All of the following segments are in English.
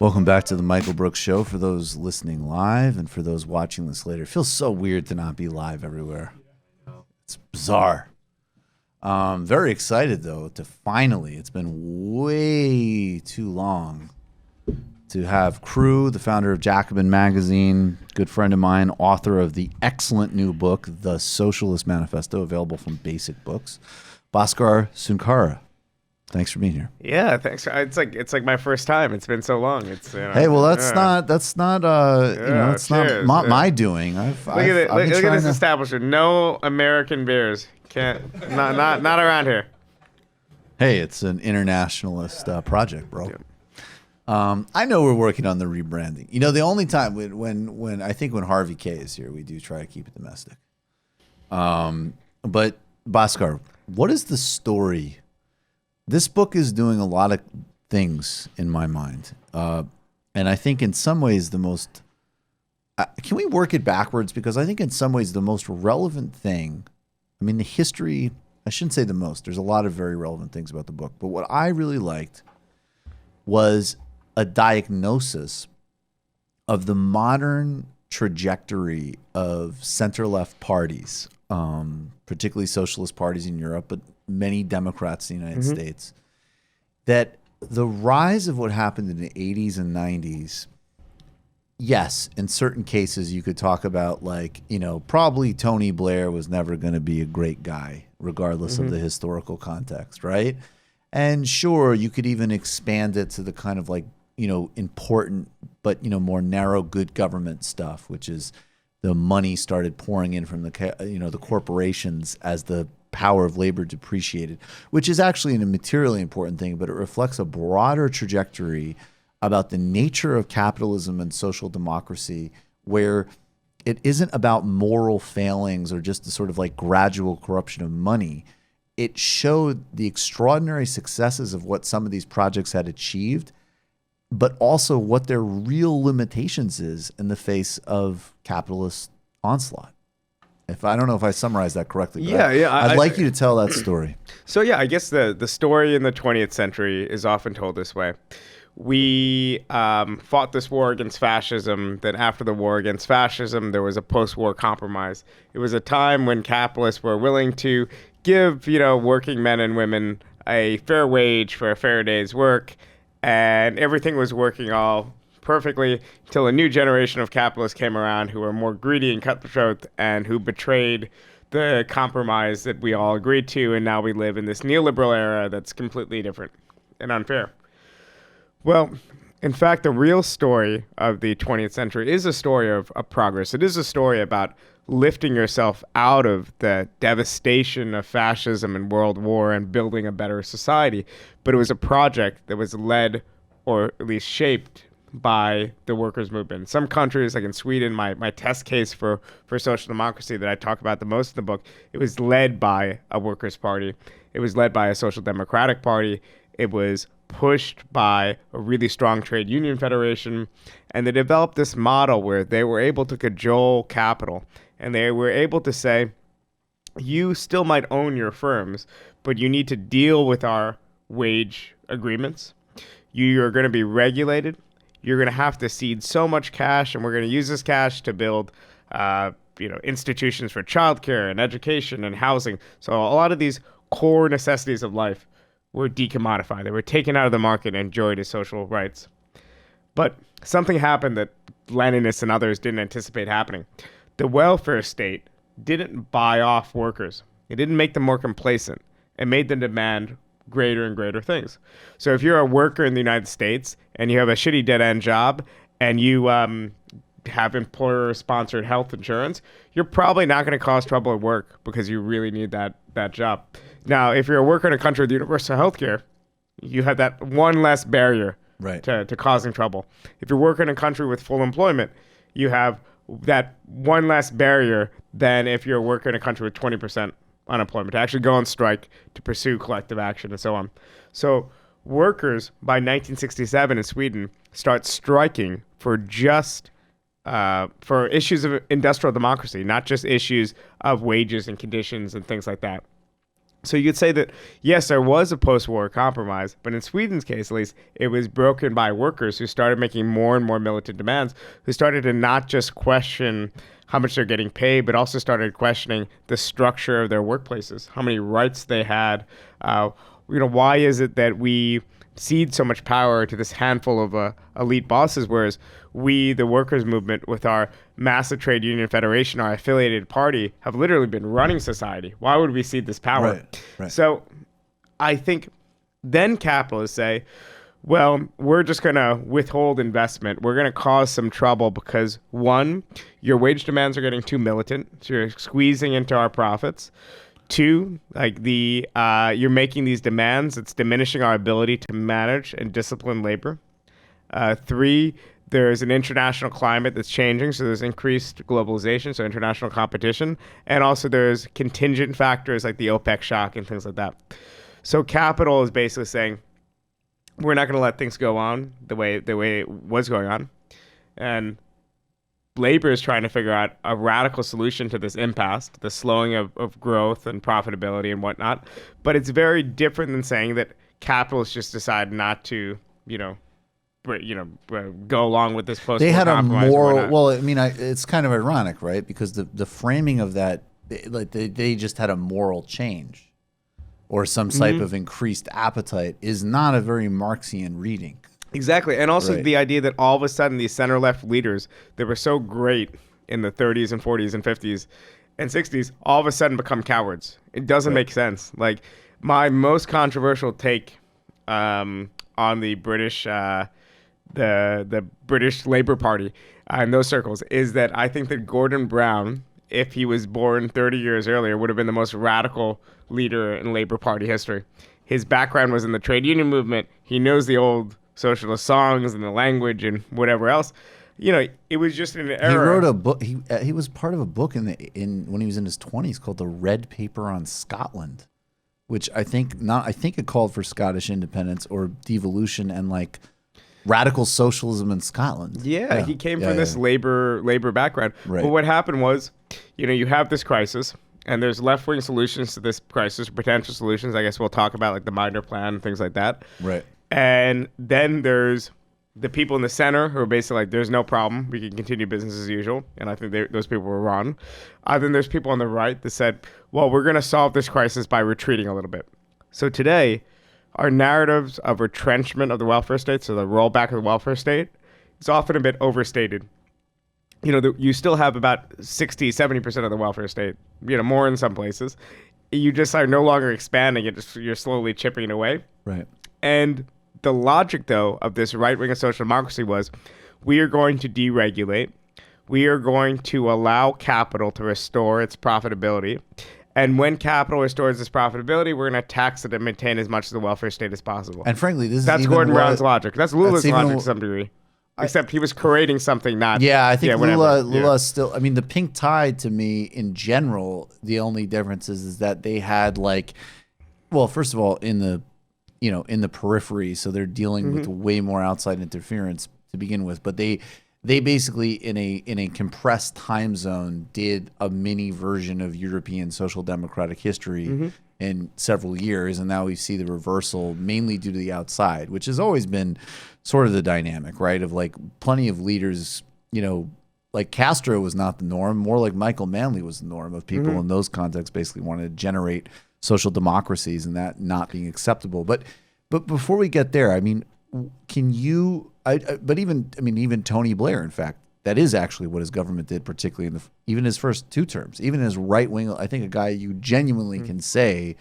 Welcome back to the Michael Brooks Show for those listening live and for those watching this later. It feels so weird to not be live everywhere. It's bizarre. Very excited, though, to finally, it's been way too long, to have Crew, the founder of Jacobin Magazine, good friend of mine, author of the excellent new book, The Socialist Manifesto, available from Basic Books, Bhaskar Sunkara. Thanks for being here. Yeah, thanks. It's like my first time. It's been so long. It's hey, well, that's not it's not my doing. Look at this establishment. No American beers. Not around here. Hey, it's an internationalist project, bro. Yeah. I know we're working on the rebranding. You know, the only time when I think when Harvey K is here, we do try to keep it domestic. But Bhaskar, what is the story? This book is doing a lot of things in my mind. And I think in some ways the most... can we work it backwards? Because I think in some ways the most relevant thing... I mean, the history... I shouldn't say the most. There's a lot of very relevant things about the book. But what I really liked was a diagnosis of the modern trajectory of center-left parties, particularly socialist parties in Europe, but many Democrats in the United States, that the rise of what happened in the 80s and 90s, yes, in certain cases you could talk about, like, you know, probably Tony Blair was never going to be a great guy, regardless of the historical context, right? And sure, you could even expand it to the kind of, like, you know, important but, you know, more narrow good government stuff, which is the money started pouring in from the, you know, the corporations as the power of labor depreciated, which is actually a materially important thing, but it reflects a broader trajectory about the nature of capitalism and social democracy, where it isn't about moral failings or just the sort of like gradual corruption of money. It showed the extraordinary successes of what some of these projects had achieved, but also what their real limitations is in the face of capitalist onslaught. I don't know if I summarized that correctly. Yeah. I'd like you to tell that story. So yeah, I guess the story in the 20th century is often told this way. We fought this war against fascism. Then after the war against fascism, there was a post-war compromise. It was a time when capitalists were willing to give, you know, working men and women a fair wage for a fair day's work, and everything was working all perfectly until a new generation of capitalists came around who were more greedy and cutthroat and who betrayed the compromise that we all agreed to, and now we live in this neoliberal era that's completely different and unfair. Well, in fact, the real story of the 20th century is a story of progress. It is a story about lifting yourself out of the devastation of fascism and World War and building a better society. But it was a project that was led, or at least shaped, by the workers' movement. In some countries, like in Sweden, my test case for social democracy that I talk about the most in the book, it was led by a workers' party. It was led by a social democratic party. It was pushed by a really strong trade union federation. And they developed this model where they were able to cajole capital. And they were able to say, you still might own your firms, but you need to deal with our wage agreements. You're going to be regulated. You're going to have to cede so much cash, and we're going to use this cash to build, institutions for childcare and education and housing. So a lot of these core necessities of life were decommodified. They were taken out of the market and enjoyed as social rights. But something happened that Leninists and others didn't anticipate happening. The welfare state didn't buy off workers. It didn't make them more complacent. It made them demand greater and greater things. So if you're a worker in the United States and you have a shitty dead-end job and you have employer-sponsored health insurance, you're probably not going to cause trouble at work because you really need that job. Now, if you're a worker in a country with universal health care, you have that one less barrier to causing trouble. If you're working in a country with full employment, you have that one less barrier than if you're working in a country with 20% unemployment, to actually go on strike, to pursue collective action, and so on. So workers by 1967 in Sweden start striking for just for issues of industrial democracy, not just issues of wages and conditions and things like that. So you could say that, yes, there was a post-war compromise, but in Sweden's case, at least, it was broken by workers who started making more and more militant demands, who started to not just question how much they're getting paid, but also started questioning the structure of their workplaces, how many rights they had. Why is it that we cede so much power to this handful of elite bosses, whereas we, the workers' movement, with our massive trade union federation, our affiliated party, have literally been running society. Why would we cede this power? Right. So I think then capitalists say, well, we're just going to withhold investment. We're going to cause some trouble because, one, your wage demands are getting too militant, so you're squeezing into our profits. Two, you're making these demands, it's diminishing our ability to manage and discipline labor. Three, there's an international climate that's changing, so there's increased globalization, so international competition, and also there's contingent factors like the OPEC shock and things like that. So capital is basically saying, we're not going to let things go on the way it was going on, and labor is trying to figure out a radical solution to this impasse, the slowing of growth and profitability and whatnot. But it's very different than saying that capitalists just decide not to, go along with this post-war They had a compromise moral. Well, I mean, it's kind of ironic, right? Because the framing of that, they just had a moral change, or some type of increased appetite, is not a very Marxian reading. Exactly. And also Right. the idea that all of a sudden these center-left leaders that were so great in the 30s and 40s and 50s and 60s all of a sudden become cowards. It doesn't make sense. Like, my most controversial take on the British the British Labour Party in those circles is that I think that Gordon Brown, if he was born 30 years earlier, would have been the most radical leader in Labour Party history. His background was in the trade union movement. He knows the old socialist songs and the language and whatever else. It was just an era. He wrote a book. He was part of a book when he was in his 20s called The Red Paper on Scotland, which I think it called for Scottish independence or devolution and like radical socialism in Scotland. Yeah, he came from this labor background. Right. But what happened was, you have this crisis, and there's left-wing solutions to this crisis, potential solutions. I guess we'll talk about like the minor plan and things like that. Right. And then there's the people in the center who are basically like, there's no problem. We can continue business as usual. And I think those people were wrong. Then there's people on the right that said, well, we're going to solve this crisis by retreating a little bit. So today, our narratives of retrenchment of the welfare state, so the rollback of the welfare state, is often a bit overstated. You still have about 60, 70% of the welfare state, more in some places. You just are no longer expanding it. You're slowly chipping it away. Right. And the logic, though, of this right wing of social democracy was, we are going to deregulate. We are going to allow capital to restore its profitability. And when capital restores its profitability, we're going to tax it and maintain as much of the welfare state as possible. And frankly, that's Gordon Brown's logic. That's Lula's logic to some degree. Except he was creating something not... Yeah, I think Lula still... I mean, the pink tide, to me, in general, the only difference is that they had first of all, in the periphery, so they're dealing with way more outside interference to begin with, but they basically in a compressed time zone did a mini version of European social democratic history in several years, and now we see the reversal mainly due to the outside, which has always been sort of the dynamic, right? Of like plenty of leaders, like Castro was not the norm, more like Michael Manley was the norm of people in those contexts basically wanted to generate social democracies and that not being acceptable. But before we get there, I mean, can you? Even Tony Blair, in fact, that is actually what his government did, particularly in even his first two terms, even his right wing. I think a guy you genuinely can say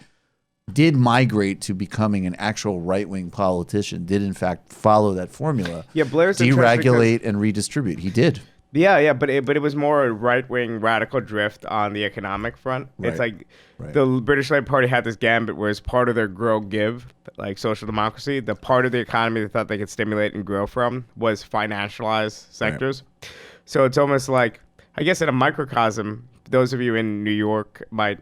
did migrate to becoming an actual right wing politician. Did in fact follow that formula. Yeah, Blair's deregulate and redistribute. He did. Yeah, but it was more a right-wing radical drift on the economic front. Right. It's like the British Labour Party had this gambit where as part of their grow-give, like social democracy, the part of the economy they thought they could stimulate and grow from was financialized sectors. Right. So it's almost like, I guess in a microcosm, those of you in New York might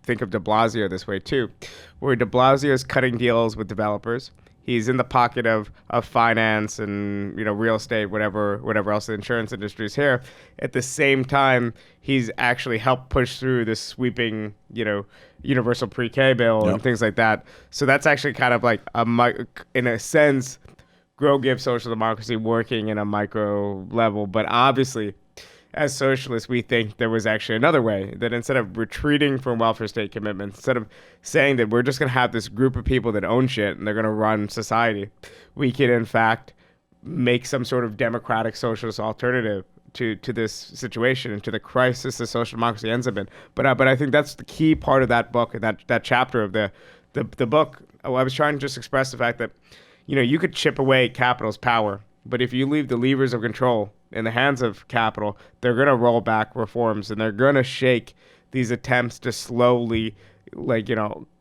think of de Blasio this way too, where de Blasio is cutting deals with developers. He's in the pocket of finance and real estate, whatever else the insurance industry is here. At the same time, he's actually helped push through this sweeping universal pre-K bill and things like that. So that's actually kind of like in a sense, give social democracy working in a micro level. But obviously, as socialists, we think there was actually another way, that instead of retreating from welfare state commitments, instead of saying that we're just going to have this group of people that own shit and they're going to run society, we can in fact make some sort of democratic socialist alternative to this situation and to the crisis that social democracy ends up in. But I think that's the key part of that book and that chapter of the book. I was trying to just express the fact that, you could chip away capital's power, but if you leave the levers of control in the hands of capital, they're going to roll back reforms and they're going to shake these attempts to slowly,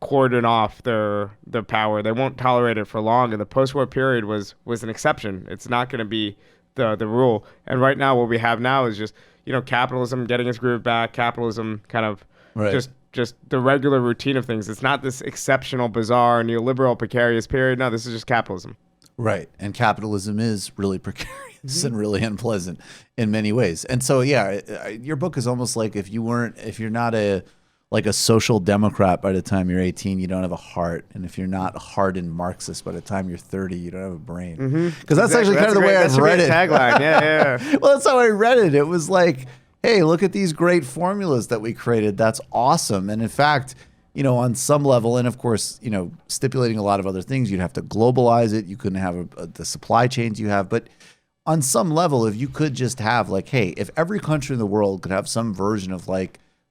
cordon off their power. They won't tolerate it for long. And the post-war period was an exception. It's not going to be the rule. And right now, what we have now is just, capitalism getting its groove back, capitalism kind of just the regular routine of things. It's not this exceptional, bizarre, neoliberal, precarious period. No, this is just capitalism. Right. And capitalism is really precarious and really unpleasant in many ways. And so, your book is almost like if you're not a social democrat by the time you're 18, you don't have a heart. And if you're not a hardened Marxist by the time you're 30, you don't have a brain. Because that's actually kind of the way I've read it. Tagline. Yeah. Well, that's how I read it. It was like, hey, look at these great formulas that we created. That's awesome. And in fact, on some level, and of course, stipulating a lot of other things, you'd have to globalize it. You couldn't have the supply chains you have. But on some level, if you could just have hey, if every country in the world could have some version of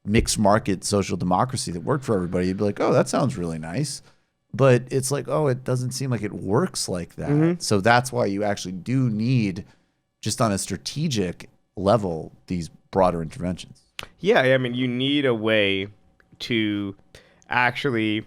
mixed market social democracy that worked for everybody, you'd be like, oh, that sounds really nice. But it's like, oh, it doesn't seem like it works like that. So that's why you actually do need, just on a strategic level, these broader interventions. Yeah, I mean, you need a way to actually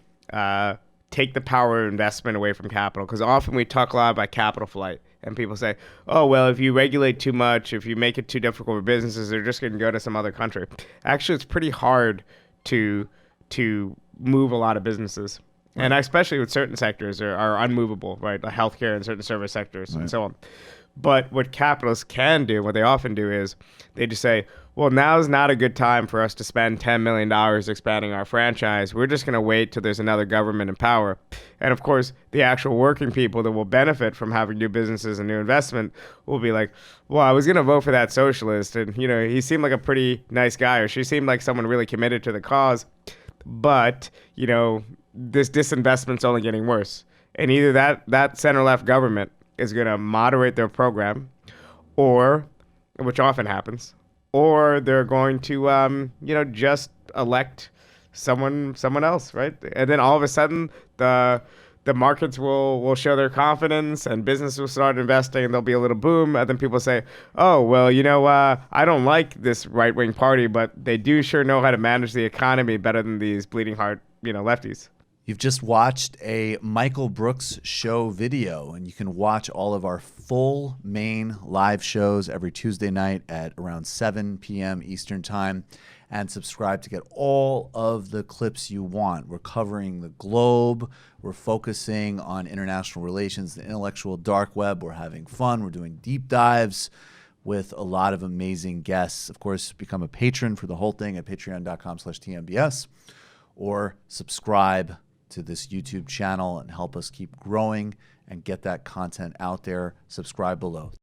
take the power of investment away from capital, because often we talk a lot about capital flight, and people say, oh, well, if you regulate too much, if you make it too difficult for businesses, they're just going to go to some other country. Actually, it's pretty hard to move a lot of businesses. Right. And especially with certain sectors are unmovable, right? Like healthcare and certain service sectors and so on. But what capitalists can do, what they often do, is they just say, well, now's not a good time for us to spend $10 million expanding our franchise. We're just going to wait till there's another government in power. And of course, the actual working people that will benefit from having new businesses and new investment will be like, well, I was going to vote for that socialist. And, he seemed like a pretty nice guy, or she seemed like someone really committed to the cause. But, this disinvestment's only getting worse. And either that center-left government is going to moderate their program, or, which often happens, or they're going to, just elect someone else, right? And then all of a sudden, the markets will show their confidence, and business will start investing, and there'll be a little boom. And then people say, oh, well, I don't like this right-wing party, but they do sure know how to manage the economy better than these bleeding heart, lefties. You've just watched a Michael Brooks show video, and you can watch all of our full main live shows every Tuesday night at around 7 p.m. Eastern Time, and subscribe to get all of the clips you want. We're covering the globe. We're focusing on international relations, the intellectual dark web. We're having fun. We're doing deep dives with a lot of amazing guests. Of course, become a patron for the whole thing at patreon.com/TMBS, or subscribe to this YouTube channel and help us keep growing and get that content out there. Subscribe below.